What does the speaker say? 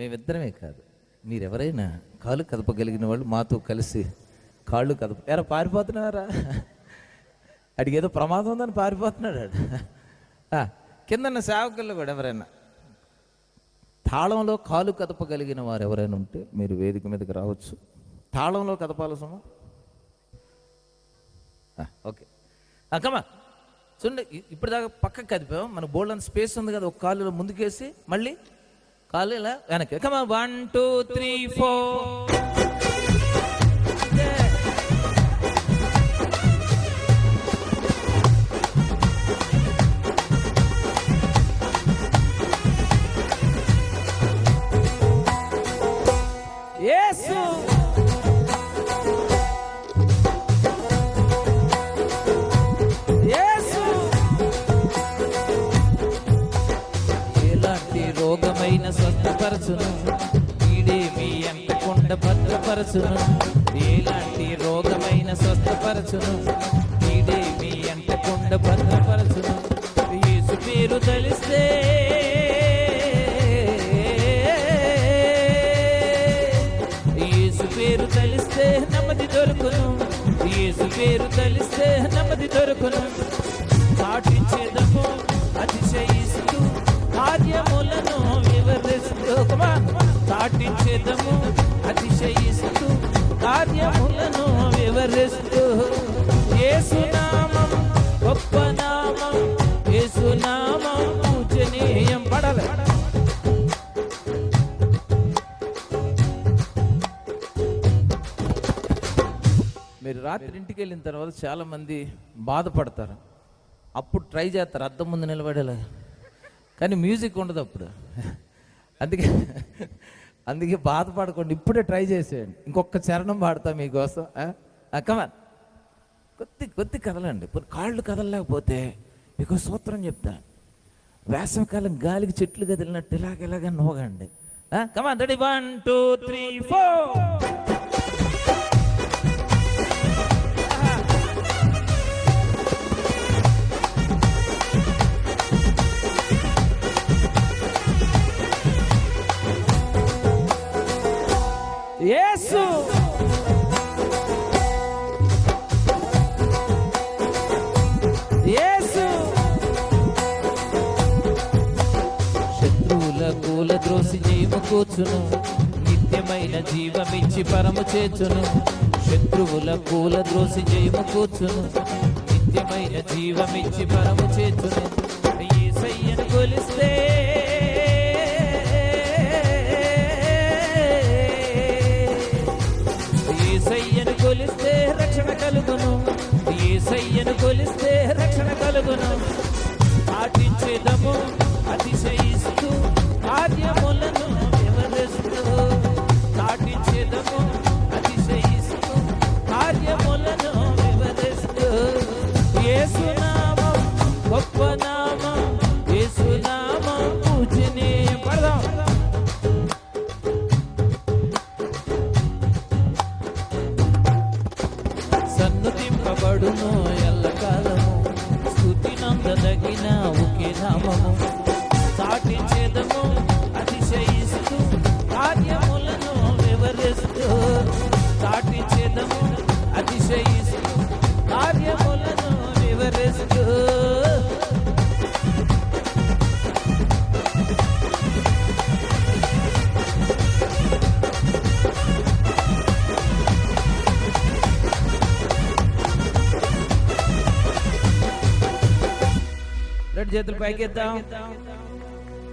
మేమిద్దరమే కాదు, మీరెవరైనా కాళ్ళు కదపగలిగిన వాళ్ళు మాతో కలిసి కాళ్ళు ఎరా పారిపోతున్నారా? అడిగి ఏదో ప్రమాదం ఉందని పారిపోతున్నాడు. కిందన్న సేవకుల్లో కూడా ఎవరైనా తాళంలో కాలు కదపగలిగిన వారు ఎవరైనా ఉంటే మీరు వేదిక మీదకి రావచ్చు. తాళంలో కదపాల్సమా? ఓకే కమా చూడండి. ఇప్పుడు దాకా పక్కకి కదిపాం, మన బోల్డ్ అంత స్పేస్ ఉంది కదా. ఒక కాలు ముందుకేసి మళ్ళీ కాలు ఇలా వెనక్కి. కమా 1 2 3 4. రోగమైన స్వస్థపరచును, ఈడే మీ ఎంటకుండా భద్రపరచును. ఎలాంటి రోగమైన స్వస్థపరచును, ఈడే మీ ఎంటకుండా భద్రపరచును. యేసు పేరు తలిస్తే, యేసు పేరు తలిస్తే నెమ్మది దొరుకును. యేసు పేరు తలిస్తే నెమ్మది దొరుకును. పాటించేదము అతిశయిస్తూ కార్యములను వివరిస్తూ, చాటించేదము అతిశయిస్తూ కార్యములను వివరిస్తూ. యేసునామం గొప్ప నామం, యేసునామం పూజనీయం. పడాలి. మీరు రాత్రి ఇంటికి వెళ్ళిన తర్వాత చాలామంది బాధపడతారు. అప్పుడు ట్రై చేస్తారు అద్దం ముందు నిలబడేలా, కానీ మ్యూజిక్ ఉండదు అప్పుడు. అందుకే బాధపడకుండా ఇప్పుడే ట్రై చేసేయండి. ఇంకొక చరణం పాడతా మీకోసం. కమాన్, కొద్ది కదలండి. కాళ్ళు కదలలేకపోతే మీకు సూత్రం చెప్తా. వేసవికాలం గాలికి చెట్లు కదిలినట్టు ఇలాగ నోగండి. కమాన్, 1 2 3 4. యేసు యేసు శత్రువుల కూల ద్రోసి జయము కూర్చును, నిత్యమైన జీవమిచ్చి పరము చేర్చును. శత్రువుల కూల ద్రోసి జయము కూర్చును, నిత్యమైన జీవమిచ్చి పరము చేర్చును. యేసయ్యను కొలిస్తే, యేసయ్యను కొలిస్తే రక్షణ కలుగును. యేసయ్యను కొలిస్తే రక్షణ కలుగును. పాటించేదము అతిశయిస్తూ కార్యములను వివరిస్తూ. పాటించేదము అతిశయిస్తూ కార్యములను వివరిస్తూ. యేసునామం గొప్ప నామం, యేసునామం పూజనీయం. పడదాం. సన్నుతింపబడును ఎల్లకాలము, స్తుతి నందదగిన ఒకే నామము. చాటించేదము అతిశయిస్తూ కార్యములను వివరిస్తూ. చాటించేదము అతిశయిస్తూ కార్యములను వివరిస్తూ. రెండు చేతులు పైకెత్తాం.